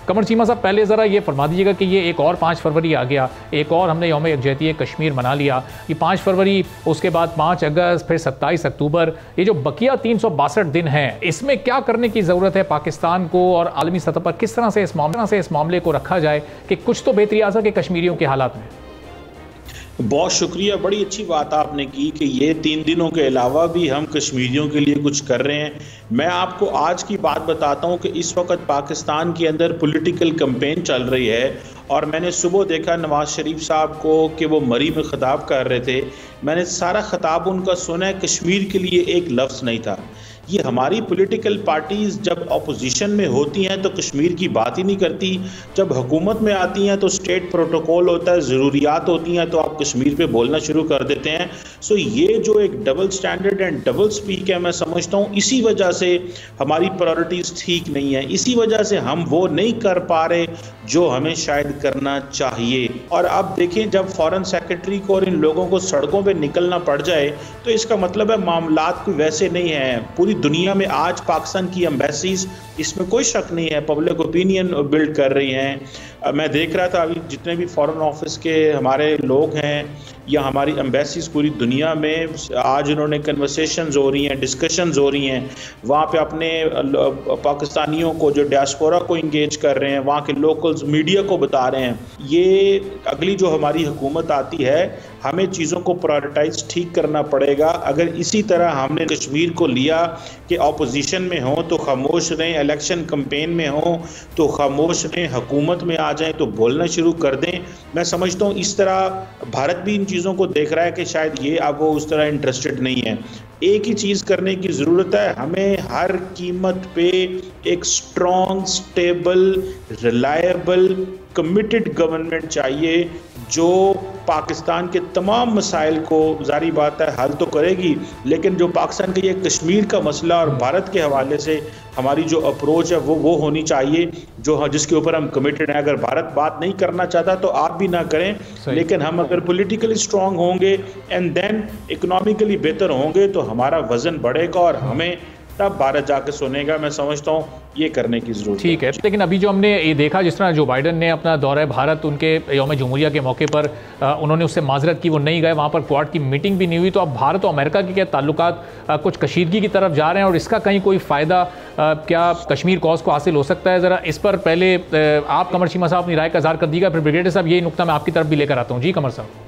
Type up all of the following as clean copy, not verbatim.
कमर चीमा साहब, पहले ज़रा ये फरमा दीजिएगा कि ये एक और 5 फरवरी आ गया, एक और हमने यौम यकजहती कश्मीर मना लिया। ये 5 फरवरी, उसके बाद 5 अगस्त, फिर 27 अक्टूबर, ये जो बकिया 362 दिन हैं, इसमें क्या करने की ज़रूरत है पाकिस्तान को, और आलमी सतह पर किस तरह से इस मामले को रखा जाए कि कुछ तो बेहतरी आ सके कश्मीरियों के हालात में? बहुत शुक्रिया, बड़ी अच्छी बात आपने की कि ये 3 दिनों के अलावा भी हम कश्मीरियों के लिए कुछ कर रहे हैं। मैं आपको आज की बात बताता हूँ कि इस वक्त पाकिस्तान के अंदर पॉलिटिकल कैंपेन चल रही है, और मैंने सुबह देखा नवाज शरीफ साहब को कि वो मरी में खिताब कर रहे थे। मैंने सारा खिताब उनका सुना है, कश्मीर के लिए एक लफ्ज़ नहीं था। ये हमारी पॉलिटिकल पार्टीज़ जब अपोजिशन में होती हैं तो कश्मीर की बात ही नहीं करती, जब हुकूमत में आती हैं तो स्टेट प्रोटोकॉल होता है, ज़रूरियात होती हैं तो आप कश्मीर पे बोलना शुरू कर देते हैं। सो ये जो एक double standard and double speak है, मैं समझता हूँ इसी वजह से हमारी प्रायोरिटीज़ ठीक नहीं है, इसी वजह से हम वो नहीं कर पा रहे जो हमें शायद करना चाहिए। और अब देखें, जब फॉरेन सेक्रेटरी को और इन लोगों को सड़कों पर निकलना पड़ जाए तो इसका मतलब है मामलात कोई वैसे नहीं हैं। पूरी दुनिया में आज पाकिस्तान की एम्बेसीज, इसमें कोई शक नहीं है, पब्लिक ओपिनियन बिल्ड कर रही हैं। मैं देख रहा था अभी जितने भी फॉरेन ऑफिस के हमारे लोग हैं या हमारी एम्बेसीज पूरी दुनिया में, आज उन्होंने कन्वर्सेशंस हो रही हैं, डिस्कशंस हो रही हैं, वहाँ पे अपने पाकिस्तानियों को जो डियास्पोरा को इंगेज कर रहे हैं, वहाँ के लोकल्स मीडिया को बता रहे हैं। ये अगली जो हमारी हुकूमत आती है, हमें चीज़ों को प्रायोरिटाइज ठीक करना पड़ेगा। अगर इसी तरह हमने कश्मीर को लिया कि अपोजिशन में हो तो खामोश रहें, इलेक्शन कैंपेन में हो तो खामोश रहें, हुकूमत में आ जाएं तो बोलना शुरू कर दें। मैं समझता हूँ इस तरह भारत भी इन चीज़ों को देख रहा है कि शायद ये अब वो उस तरह इंटरेस्टेड नहीं है। एक ही चीज़ करने की ज़रूरत है, हमें हर कीमत पे एक strong, stable, reliable, committed government चाहिए जो पाकिस्तान के तमाम मसाइल को ज़ाहिर बात है हल तो करेगी, लेकिन जो पाकिस्तान का ये कश्मीर का मसला और भारत के हवाले से हमारी जो अप्रोच है वो होनी चाहिए, जो जिसके ऊपर हम कमिटेड हैं। अगर भारत बात नहीं करना चाहता तो आप भी ना करें, लेकिन हम अगर पॉलिटिकली स्ट्रांग होंगे एंड देन इकोनॉमिकली बेहतर होंगे तो हमारा वजन बढ़ेगा और हमें तब भारत जाके सुनेगा। मैं समझता हूँ ये करने की जरूरत ठीक है। लेकिन अभी जो हमने ये देखा, जिस तरह जो बाइडन ने अपना दौरा भारत उनके यौम जमहूरिया के मौके पर उन्होंने उससे माजरत की, वो नहीं गए, वहाँ पर क्वाड की मीटिंग भी नहीं हुई। तो अब भारत और अमेरिका के क्या ताल्लुकात कुछ कशीदगी की तरफ जा रहे हैं, और इसका कहीं कोई फ़ायदा क्या कश्मीर कॉज को हासिल हो सकता है? ज़रा इस पर पहले आप कमर चीमा साहब अपनी राय का इज़हार कर दीजिएगा, फिर ब्रिगेडियर साहब यही नुकता मैं आपकी तरफ भी लेकर आता हूँ। जी कमर साहब।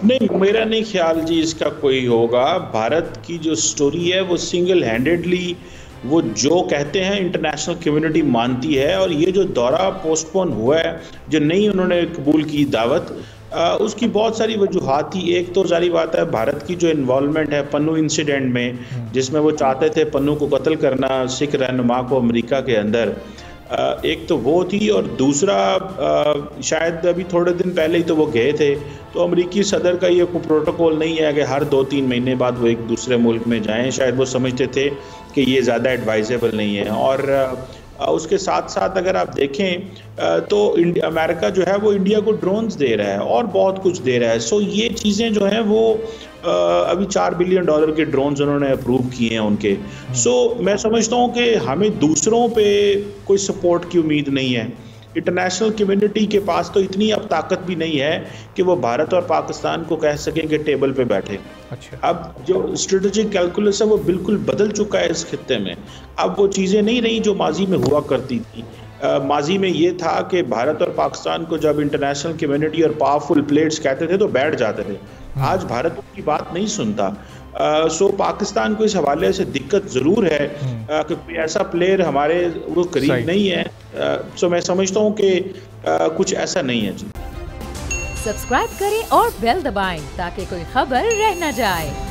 नहीं, मेरा नहीं ख्याल जी इसका कोई होगा। भारत की जो स्टोरी है वो सिंगल हैंडेडली वो जो कहते हैं इंटरनेशनल कम्युनिटी मानती है, और ये जो दौरा पोस्टपोन हुआ है, जो नहीं उन्होंने कबूल की दावत, उसकी बहुत सारी वजूहात थी। एक तो जारी बात है भारत की जो इन्वॉल्वमेंट है पन्नू इंसिडेंट में, जिसमें वो चाहते थे पन्नू को कत्ल करना, सिख रहनुमा को अमेरिका के अंदर, एक तो वो थी, और दूसरा शायद अभी थोड़े दिन पहले ही तो वो गए थे, तो अमेरिकी सदर का ये कोई प्रोटोकॉल नहीं है कि हर 2-3 महीने बाद वो एक दूसरे मुल्क में जाएं। शायद वो समझते थे कि ये ज़्यादा एडवाइजेबल नहीं है। और उसके साथ साथ अगर आप देखें तो अमेरिका जो है वो इंडिया को ड्रोन्स दे रहा है और बहुत कुछ दे रहा है। सो ये चीज़ें जो हैं वो अभी $4 बिलियन के ड्रोन्स उन्होंने अप्रूव किए हैं उनके। सो मैं समझता हूँ कि हमें दूसरों पे कोई सपोर्ट की उम्मीद नहीं है। इंटरनेशनल कम्युनिटी के पास तो इतनी अब ताकत भी नहीं है कि वो भारत और पाकिस्तान को कह सकें कि टेबल पे बैठे। अच्छा। अब जो स्ट्रेटेजिक कैलकुलस है वो बिल्कुल बदल चुका है इस खित्ते में। अब वो चीज़ें नहीं रही जो माजी में हुआ करती थी। माजी में ये था कि भारत और पाकिस्तान को जब इंटरनेशनल कम्युनिटी और पावरफुल प्लेयर्स कहते थे तो बैठ जाते थे। आज भारत उनकी बात नहीं सुनता। सो पाकिस्तान को इस हवाले से दिक्कत ज़रूर है कि कोई ऐसा प्लेयर हमारे वो करीब नहीं है। सो मैं समझता हूँ कि कुछ ऐसा नहीं है जी। सब्सक्राइब करें और बेल दबाएं ताकि कोई खबर रह न जाए।